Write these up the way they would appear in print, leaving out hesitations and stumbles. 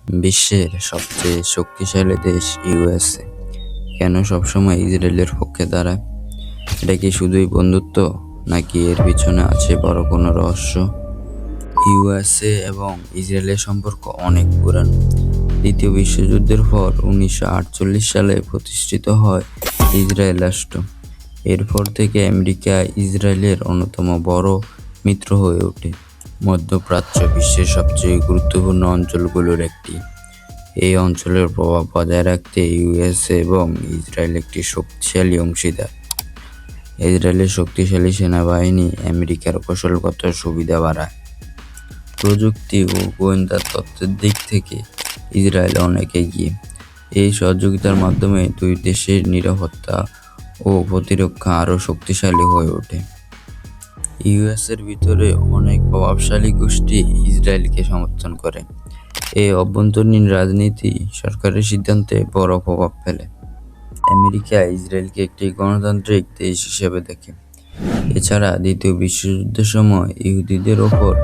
বিশ্বের সবচেয়ে শক্তিশালী দেশ ইউএসএ কেন সবসময় ইসরায়েলের পক্ষে দাঁড়ায়? এটা কি শুধুই বন্ধুত্ব, নাকি এর পিছনে আছে বড় কোনো রহস্য? ইউএসএ এবং ইসরায়েলের সম্পর্ক অনেক পুরানো। দ্বিতীয় বিশ্বযুদ্ধের পর 1948 সালে প্রতিষ্ঠিত হয় ইসরায়েল রাষ্ট্র। এরপর থেকে আমেরিকা ইসরায়েলের অন্যতম বড় মিত্র হয়ে ওঠে। মধ্যপ্রাচ্য বিশ্বের সবচেয়ে গুরুত্বপূর্ণ অঞ্চলগুলোর একটি। এই অঞ্চলের প্রভাব বজায় রাখতে ইউএসএ এবং ইসরায়েল একটি শক্তিশালী অংশীদার। ইসরায়েলের শক্তিশালী সেনাবাহিনী আমেরিকার কৌশলগত সুবিধা বাড়ায়। প্রযুক্তি ও গোয়েন্দা তথ্যের দিক থেকে ইসরায়েল অনেক এগিয়ে। এই সহযোগিতার মাধ্যমে দুই দেশের নিরাপত্তা ও প্রতিরক্ষা আরও শক্তিশালী হয়ে ওঠে। ইউএসের ভিতরে অনেক প্রভাবশালী গোষ্ঠী ইসরায়েলকে সমর্থন করে। এই অভ্যন্তরীণ রাজনীতি সরকারের সিদ্ধান্তে বড় প্রভাব ফেলে। আমেরিকা ইসরায়েলকে একটি গণতান্ত্রিক দেশ হিসেবে দেখে। এছাড়া দ্বিতীয় বিশ্বযুদ্ধের সময় ইহুদিদের ওপর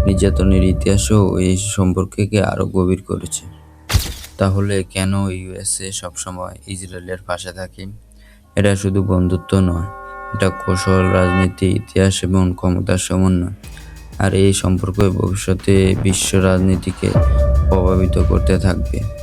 নির্যাতনের ইতিহাসও এই সম্পর্ককে আরও গভীর করেছে। তাহলে কেন ইউএসএ সবসময় ইসরায়েলের পাশে থাকে? এটা শুধু বন্ধুত্ব নয়, এটা কৌশল, রাজনীতি, ইতিহাস এবং ক্ষমতার সমন্বয়। আর এই সম্পর্ক ভবিষ্যতে বিশ্ব রাজনীতিকে প্রভাবিত করতে থাকবে।